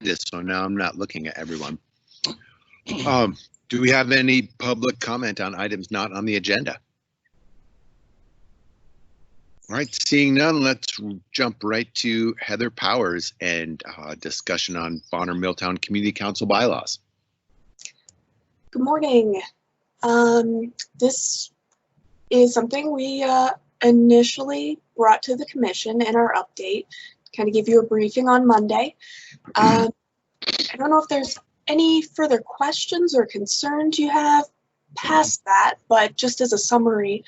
this, so now I'm not looking at everyone. Do we have any public comment on items not on the agenda? All right, seeing none, let's jump right to Heather Powers and discussion on Bonner Milltown Community Council bylaws. Good morning. This is something we initially brought to the commission in our update, kind of give you a briefing on Monday. I don't know if there's any further questions or concerns you have past that, but just as a summary,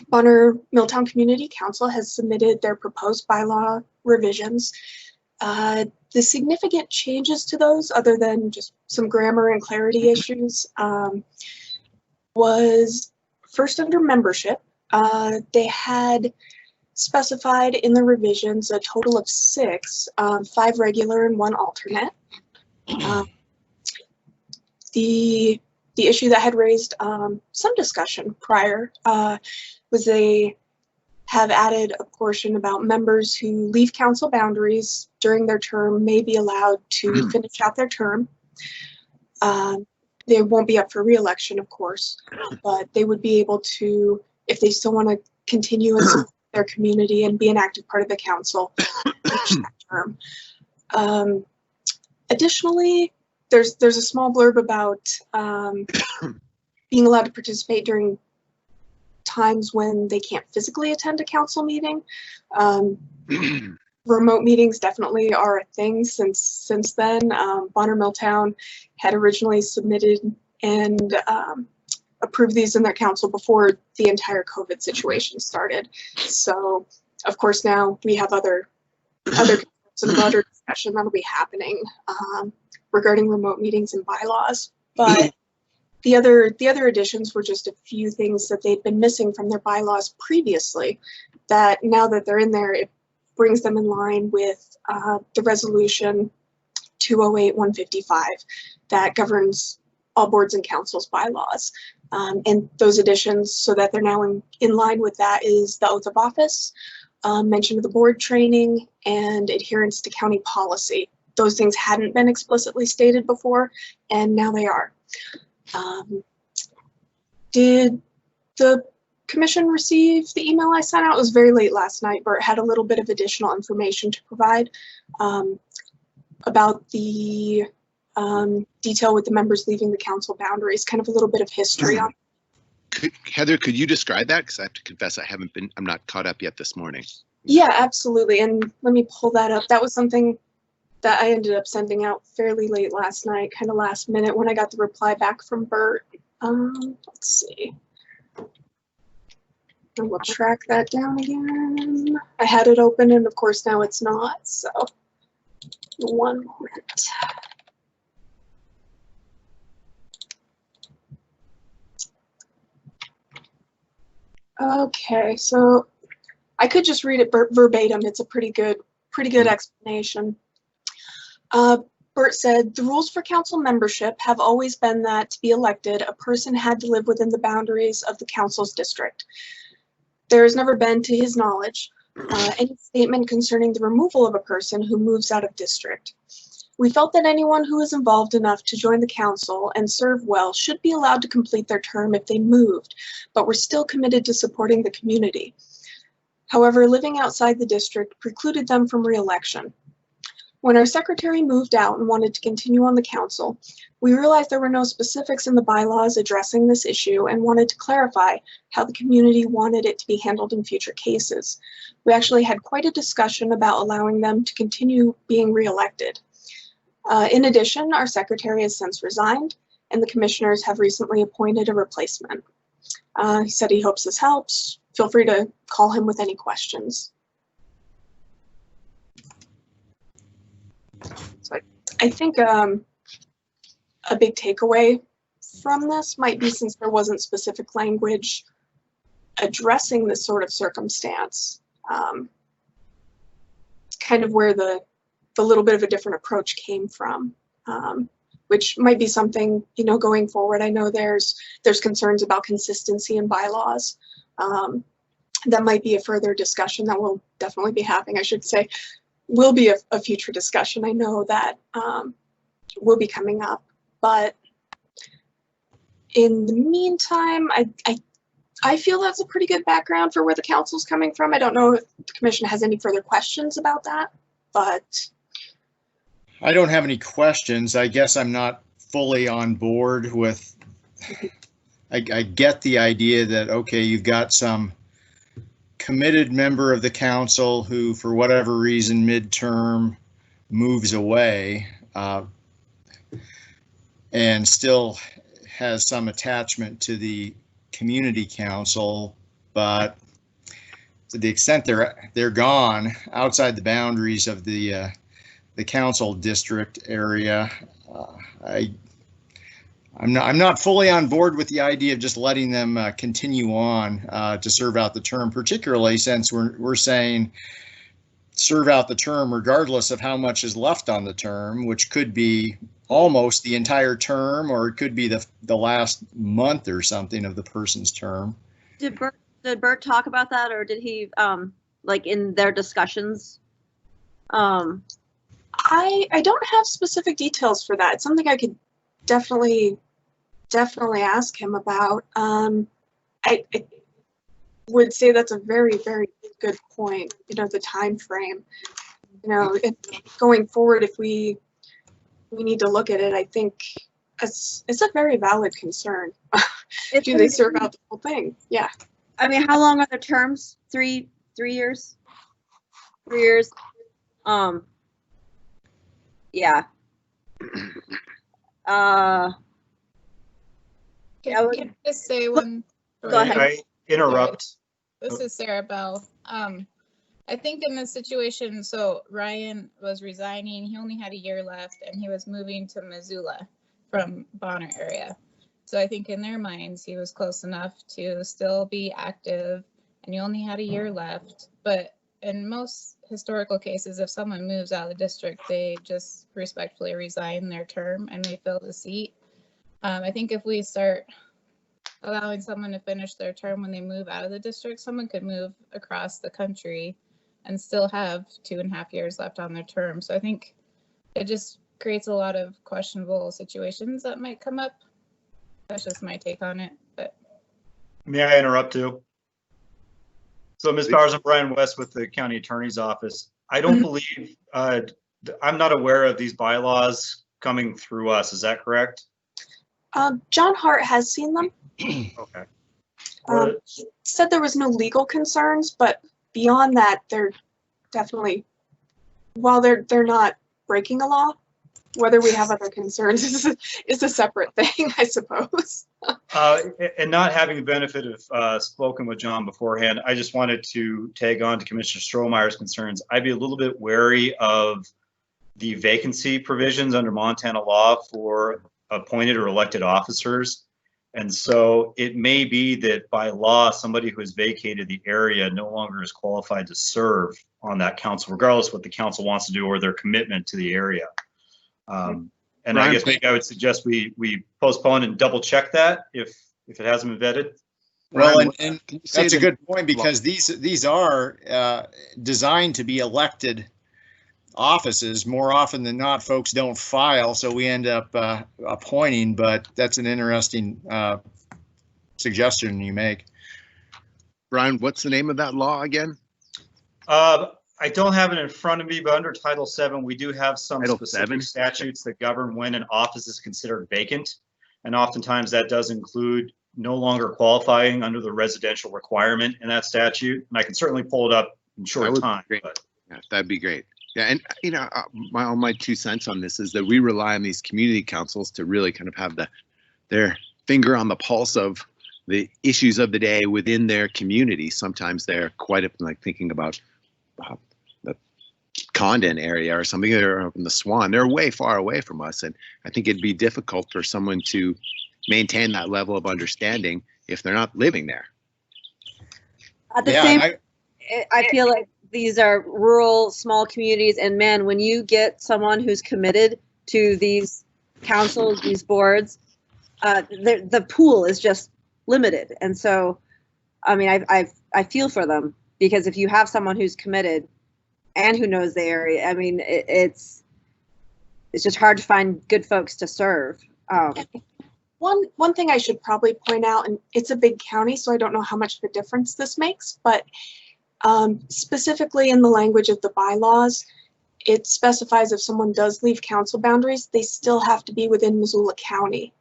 Bonner Milltown Community Council has submitted their proposed bylaw revisions. The significant changes to those, other than just some grammar and clarity issues, was first under membership. They had specified in the revisions a total of 6, 5 regular and 1 alternate. The issue that had raised some discussion prior was they have added a portion about members who leave council boundaries during their term may be allowed to finish out their term. They won't be up for re-election, of course, but they would be able to, if they still want to continue and support their community and be an active part of the council, finish that term. Additionally, there's a small blurb about being allowed to participate during times when they can't physically attend a council meeting. Remote meetings definitely are a thing since then. Bonner Milltown had originally submitted and approved these in their council before the entire COVID situation started. So, of course, now we have other some broader discussion that'll be happening regarding remote meetings and bylaws. But the other additions were just a few things that they'd been missing from their bylaws previously, that now that they're in there, it brings them in line with the resolution 208-155 that governs all boards and councils bylaws. And those additions, so that they're now in line with that, is the oath of office, mention of the board training, and adherence to county policy. Those things hadn't been explicitly stated before, and now they are. Did the commission receive the email I sent out? It was very late last night, but it had a little bit of additional information to provide about the detail with the members leaving the council boundaries, kind of a little bit of history on. Heather, could you describe that? Because I have to confess I'm not caught up yet this morning. Yeah, absolutely. And let me pull that up. That was something that I ended up sending out fairly late last night, kind of last minute when I got the reply back from Bert. Let's see. And we'll track that down again. I had it open and of course now it's not, so 1 moment. Okay, so I could just read it verbatim. It's a pretty good explanation. Bert said, the rules for council membership have always been that to be elected, a person had to live within the boundaries of the council's district. There has never been, to his knowledge, any statement concerning the removal of a person who moves out of district. We felt that anyone who is involved enough to join the council and serve well should be allowed to complete their term if they moved, but we're still committed to supporting the community. However, living outside the district precluded them from re-election. When our secretary moved out and wanted to continue on the council, we realized there were no specifics in the bylaws addressing this issue and wanted to clarify how the community wanted it to be handled in future cases. We actually had quite a discussion about allowing them to continue being re-elected. In addition, our secretary has since resigned, and the commissioners have recently appointed a replacement. He said he hopes this helps. Feel free to call him with any questions. So I think a big takeaway from this might be, since there wasn't specific language addressing this sort of circumstance, kind of where the little bit of a different approach came from, which might be something, going forward. I know there's concerns about consistency in bylaws. That might be a further discussion that we'll definitely be having, I should say. will be a future discussion. I know that will be coming up, but in the meantime, I feel that's a pretty good background for where the council's coming from. I don't know if the commission has any further questions about that, but I don't have any questions. I guess I'm not fully on board with, I get the idea that, okay, you've got some committed member of the council who, for whatever reason, midterm moves away and still has some attachment to the community council, but to the extent they're gone outside the boundaries of the council district area, I'm not fully on board with the idea of just letting them continue on to serve out the term, particularly since we're saying serve out the term regardless of how much is left on the term, which could be almost the entire term, or it could be the last month or something of the person's term. Did Bert talk about that, or did he like in their discussions? I don't have specific details for that. It's something I could definitely ask him about. I would say that's a very, very good point. You know, the time frame. You know, going forward, if we need to look at it, I think it's a very valid concern. Do they serve out the whole thing? Yeah. I mean, how long are the terms? 3 years? 3 years? Yeah. Can I just say one? Go ahead. I interrupt. This is Sarah Bell. I think in this situation, so Ryan was resigning. He only had a year left, and he was moving to Missoula from Bonner area. So I think in their minds, he was close enough to still be active, and he only had a year left. But in most historical cases, if someone moves out of the district, they just respectfully resign their term and they fill the seat. I think if we start allowing someone to finish their term when they move out of the district, someone could move across the country and still have 2.5 years left on their term. So I think it just creates a lot of questionable situations that might come up. That's just my take on it. But May I interrupt too? So Ms. Powers, I'm Brian West with the County Attorney's Office. I don't believe, I'm not aware of these bylaws coming through us. Is that correct? John Hart has seen them. Okay. He said there was no legal concerns, but beyond that, they're definitely, while they're not breaking a law, whether we have other concerns is a separate thing, I suppose. And not having the benefit of spoken with John beforehand, I just wanted to tag on to Commissioner Strohmeyer's concerns. I'd be a little bit wary of the vacancy provisions under Montana law for appointed or elected officers. And so it may be that by law, somebody who has vacated the area no longer is qualified to serve on that council, regardless of what the council wants to do or their commitment to the area. And Brian, I guess maybe I would suggest we postpone and double check that if it hasn't been vetted. Well, and that's a good point, because these are designed to be elected offices. More often than not, folks don't file, so we end up appointing, but that's an interesting suggestion you make. Brian, what's the name of that law again? I don't have it in front of me, but under Title VII, we do have some Title specific VII? statutes that govern when an office is considered vacant. And oftentimes that does include no longer qualifying under the residential requirement in that statute. And I can certainly pull it up in short time. But. Yeah, that'd be great. Yeah, and you know, my 2 cents on this is that we rely on these community councils to really kind of have their finger on the pulse of the issues of the day within their community. Sometimes they're quite like thinking about the Condon area or something, or up in the Swan. They're way far away from us, and I think it'd be difficult for someone to maintain that level of understanding if they're not living there. At the same, I feel like these are rural, small communities, and man, when you get someone who's committed to these councils, these boards, the pool is just limited. And so, I mean, I feel for them, because if you have someone who's committed, and who knows the area. I mean, it's just hard to find good folks to serve. One thing I should probably point out, and it's a big county, so I don't know how much of a difference this makes, but specifically in the language of the bylaws, it specifies if someone does leave council boundaries, they still have to be within Missoula County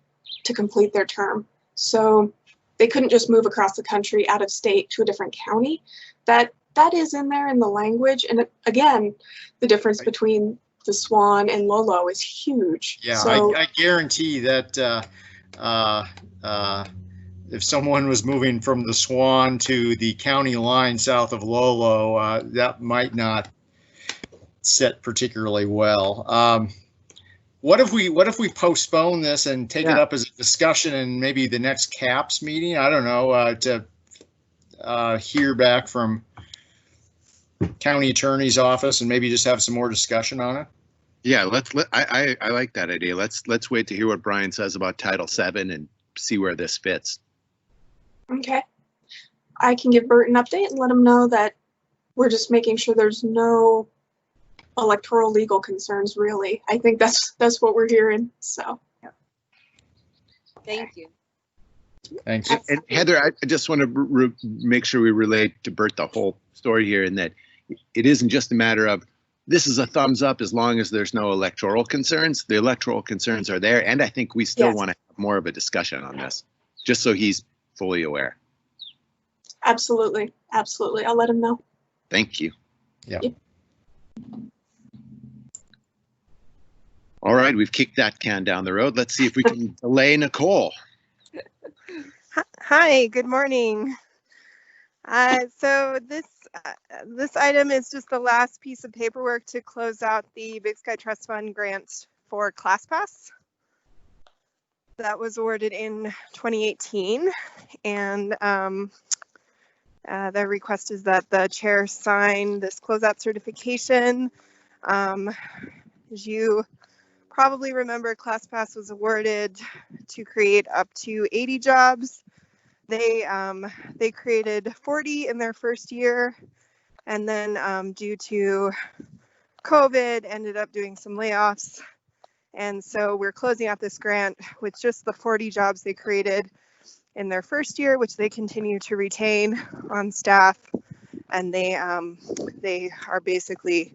to complete their term. So they couldn't just move across the country out of state to a different county. That is in there in the language. And again, the difference between the Swan and Lolo is huge. Yeah, so, I guarantee that if someone was moving from the Swan to the county line south of Lolo, that might not sit particularly well. What if we postpone this and take it up as a discussion in maybe the next CAPS meeting? I don't know, to hear back from county attorney's office and maybe just have some more discussion on it. Yeah, I like that idea. Let's wait to hear what Brian says about Title VII and see where this fits. okay. I can give Bert an update and let him know that we're just making sure there's no electoral legal concerns, really. I think that's what we're hearing, so. Thank you. Thanks. And Heather, I just want to make sure we relate to Bert the whole story here, in that it isn't just a matter of this is a thumbs up as long as there's no electoral concerns. The electoral concerns are there, and I think we still want to have more of a discussion on this, just so he's fully aware. Absolutely, absolutely. I'll let him know. Thank you. Yeah. Yep. All right, we've kicked that can down the road. Let's see if we can delay Nicole. Hi, good morning. So this item is just the last piece of paperwork to close out the Big Sky Trust Fund grant for ClassPass. That was awarded in 2018, and the request is that the chair sign this closeout certification. As you probably remember, ClassPass was awarded to create up to 80 jobs. They created 40 in their first year, and then due to COVID, ended up doing some layoffs. And so we're closing out this grant with just the 40 jobs they created in their first year, which they continue to retain on staff. And they are basically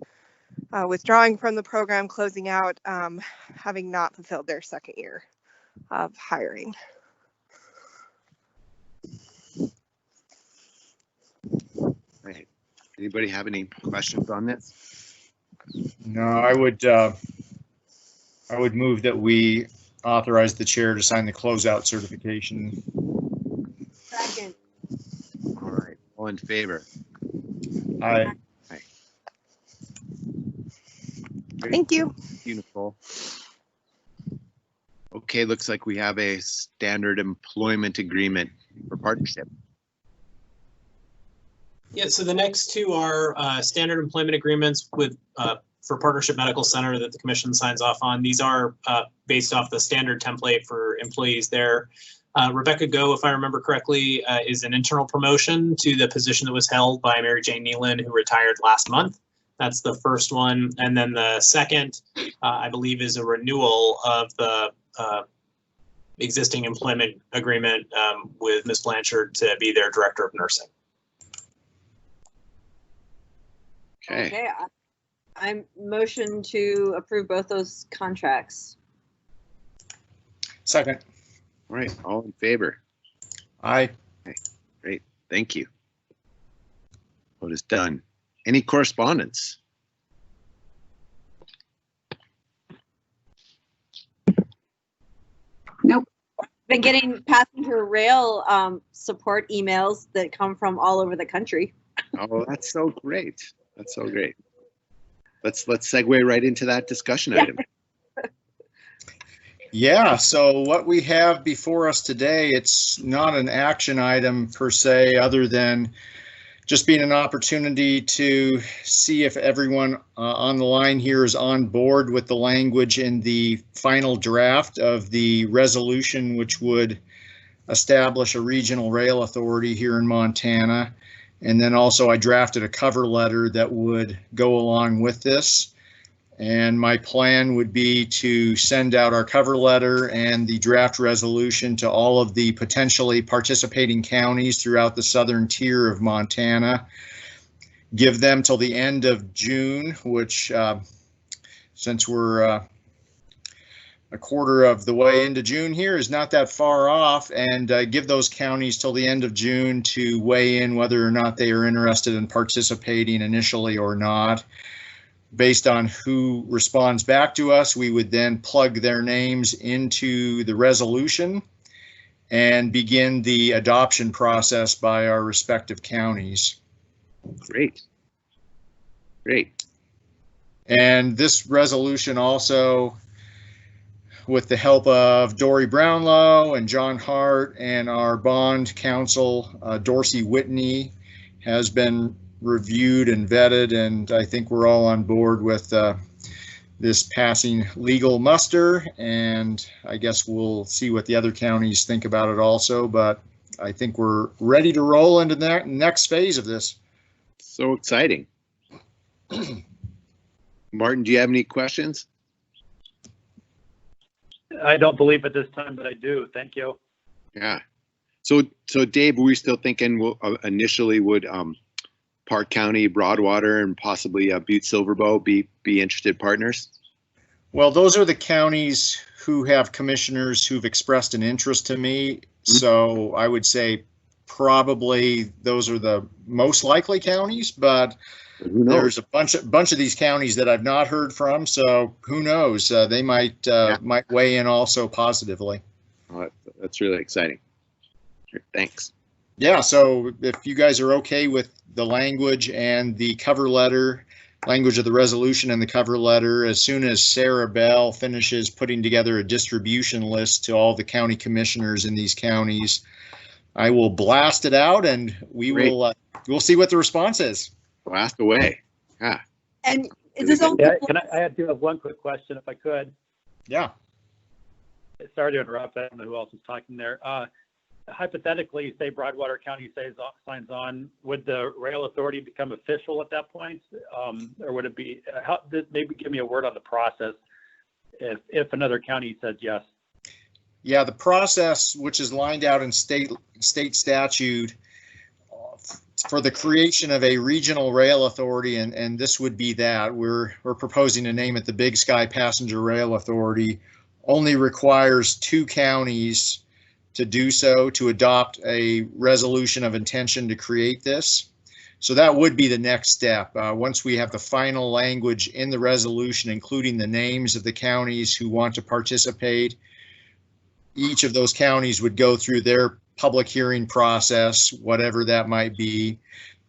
withdrawing from the program, closing out, having not fulfilled their second year of hiring. Right. Anybody have any questions on this? No, I would move that we authorize the chair to sign the closeout certification. Second. All right, all in favor? Aye. Thank you. Thank you, Nicole. Okay, looks like we have a standard employment agreement for partnership. Yeah, so the next two are standard employment agreements with for Partnership Medical Center that the commission signs off on. These are based off the standard template for employees there. Rebecca Go, if I remember correctly, is an internal promotion to the position that was held by Mary Jane Nealon, who retired last month. That's the first one. And then the second, I believe, is a renewal of the existing employment agreement with Ms. Blanchard to be their director of nursing. Okay. I motion to approve both those contracts. Second. All right, all in favor? Aye. Okay, great, thank you. Vote is done. Any correspondence? Nope. Been getting passenger rail support emails that come from all over the country. Oh, that's so great. That's so great. Let's segue right into that discussion item. Yeah, so what we have before us today, it's not an action item per se, other than just being an opportunity to see if everyone on the line here is on board with the language in the final draft of the resolution, which would establish a regional rail authority here in Montana. And then also I drafted a cover letter that would go along with this. And my plan would be to send out our cover letter and the draft resolution to all of the potentially participating counties throughout the southern tier of Montana. Give them till the end of June, which since we're a quarter of the way into June here is not that far off, and give those counties till the end of June to weigh in whether or not they are interested in participating initially or not. Based on who responds back to us, we would then plug their names into the resolution and begin the adoption process by our respective counties. Great. Great. And this resolution also, with the help of Dory Brownlow and John Hart and our bond counsel, Dorsey Whitney, has been reviewed and vetted, and I think we're all on board with this passing legal muster, and I guess we'll see what the other counties think about it also, but I think we're ready to roll into the next phase of this. So exciting. Martin, do you have any questions? I don't believe at this time, but I do. Thank you. Yeah. So Dave, we're still thinking we'll, initially would Park County, Broadwater, and possibly Butte Silverbow be interested partners? Well, those are the counties who have commissioners who've expressed an interest to me. Mm-hmm. So I would say probably those are the most likely counties, but there's a bunch of these counties that I've not heard from. So who knows? They might weigh in also positively. Oh, that's really exciting. Thanks. Yeah. So if you guys are okay with the language and the cover letter, language of the resolution and the cover letter, as soon as Sarah Bell finishes putting together a distribution list to all the county commissioners in these counties, I will blast it out, and we'll see what the response is. Blast away. Yeah. And is this all? Yeah, I do have one quick question, if I could. Yeah. Sorry to interrupt. I don't know who else is talking there. Hypothetically, say Broadwater County signs on, would the rail authority become official at that point, or would it be? Maybe give me a word on the process if another county says yes. Yeah, the process, which is lined out in state statute, for the creation of a regional rail authority, and this would be that we're proposing to name it the Big Sky Passenger Rail Authority, only requires 2 counties to do so, to adopt a resolution of intention to create this. So that would be the next step. Once we have the final language in the resolution, including the names of the counties who want to participate, each of those counties would go through their public hearing process, whatever that might be,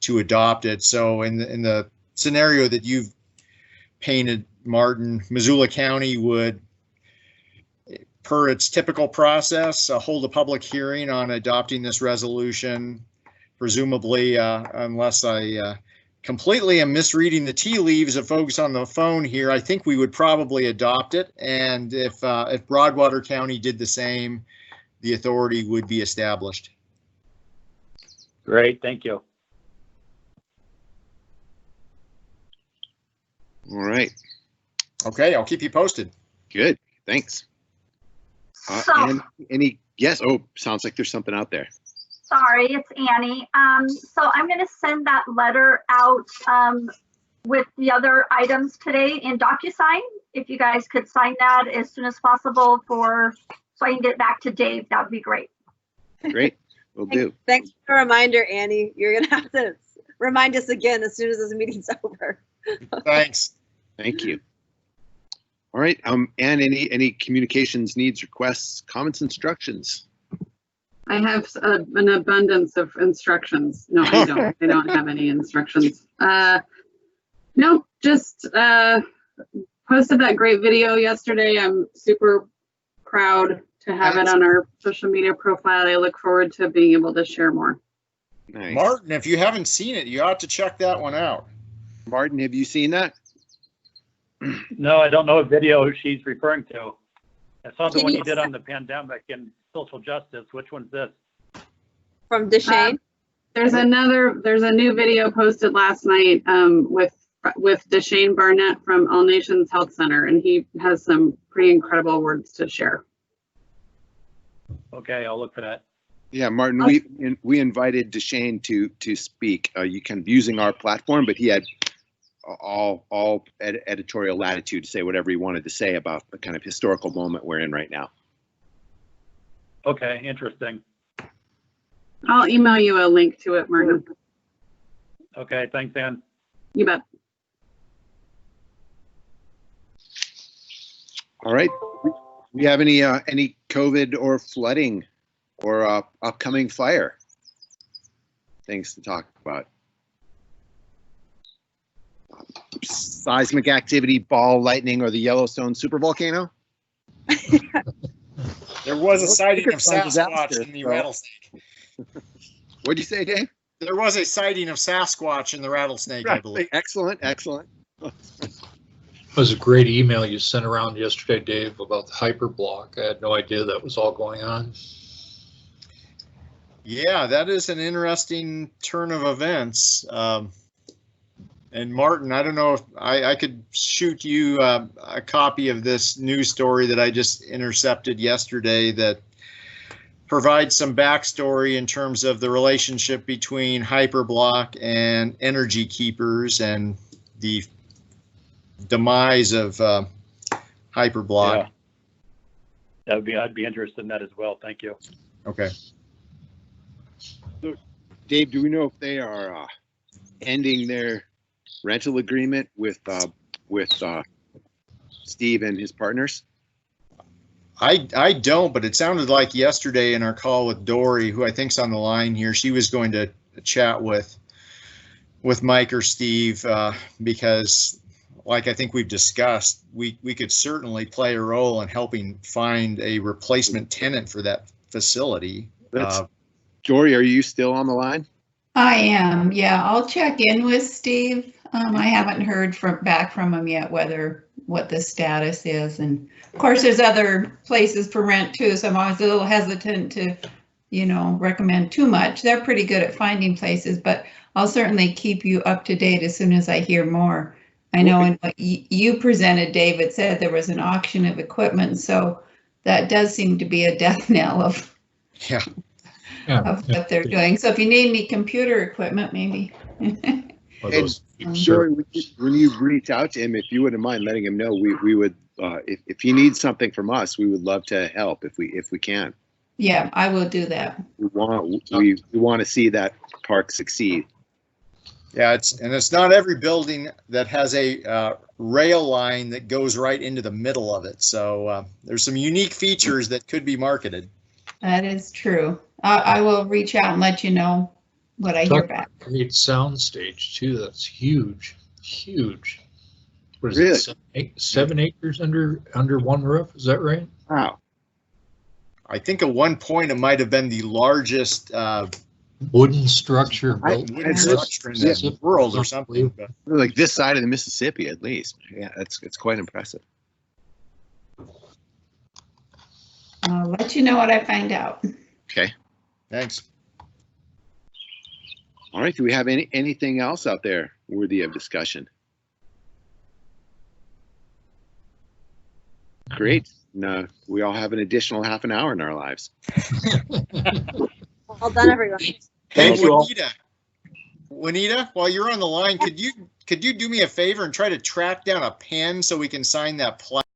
to adopt it. So in the scenario that you've painted, Martin, Missoula County would, per its typical process, hold a public hearing on adopting this resolution. Presumably, unless I completely am misreading the tea leaves of folks on the phone here, I think we would probably adopt it. And if Broadwater County did the same, the authority would be established. Great, thank you. All right. Okay, I'll keep you posted. Good, thanks. And yes, oh, sounds like there's something out there. Sorry, it's Annie. So I'm going to send that letter out with the other items today in DocuSign. If you guys could sign that as soon as possible so I can get back to Dave, that would be great. Great, we'll do. Thanks for the reminder, Annie. You're going to have to remind us again as soon as this meeting's over. Thanks. Thank you. All right, and any communications needs, requests, comments, instructions? I have an abundance of instructions. No, I don't. I don't have any instructions. No, just posted that great video yesterday. I'm super proud to have it on our social media profile. I look forward to being able to share more. Nice. Martin, if you haven't seen it, you ought to check that one out. Martin, have you seen that? No, I don't know what video she's referring to. I saw the one you did on the pandemic and social justice. Which one's this? From Deshane? There's a new video posted last night with Deshane Barnett from All Nations Health Center, and he has some pretty incredible words to share. Okay, I'll look for that. Yeah, Martin, we invited Deshane to speak. You can using our platform, but he had all editorial latitude to say whatever he wanted to say about the kind of historical moment we're in right now. Okay, interesting. I'll email you a link to it, Martin. Okay, thanks, Ann. You bet. All right. We have any COVID or flooding or upcoming fire things to talk about? Seismic activity, ball lightning, or the Yellowstone supervolcano? There was a sighting of Sasquatch in the rattlesnake. What'd you say, Dave? There was a sighting of Sasquatch in the rattlesnake, I believe. Excellent. It was a great email you sent around yesterday, Dave, about the hyperblock. I had no idea that was all going on. Yeah, that is an interesting turn of events. And Martin, I don't know if I could shoot you a copy of this news story that I just intercepted yesterday that provides some backstory in terms of the relationship between hyperblock and energy keepers and the demise of hyperblock. Yeah. I'd be interested in that as well. Thank you. Okay. So, Dave, do we know if they are ending their rental agreement with Steve and his partners? I don't, but it sounded like yesterday in our call with Dory, who I think's on the line here, she was going to chat with Mike or Steve because, like I think we've discussed, we could certainly play a role in helping find a replacement tenant for that facility. Dory, are you still on the line? I am. Yeah, I'll check in with Steve. I haven't heard back from him yet what the status is, and of course there's other places for rent too, so I'm always a little hesitant to recommend too much. They're pretty good at finding places, but I'll certainly keep you up to date as soon as I hear more. I know in what you presented, David said there was an auction of equipment, so that does seem to be a death knell of what they're doing. So if you need any computer equipment, maybe. Dory, when you reach out to him, if you wouldn't mind letting him know, we would, if he needs something from us, we would love to help if we can. Yeah, I will do that. We want to see that park succeed. Yeah, it's not every building that has a rail line that goes right into the middle of it. So there's some unique features that could be marketed. That is true. I will reach out and let you know what I hear back. Great sound stage too. That's huge. What is really? it? 7 acres under one roof? Is that right? Wow. I think at one point it might have been the largest wooden structure in the world or something. Like this side of the Mississippi, at least. Yeah, it's quite impressive. I'll let you know what I find out. Okay. Thanks. All right. Do we have anything else out there worthy of discussion? Great. No, we all have an additional half an hour in our lives. Well done, everyone. Hey, Juanita, while you're on the line, could you do me a favor and try to track down a pen so we can sign that plaque?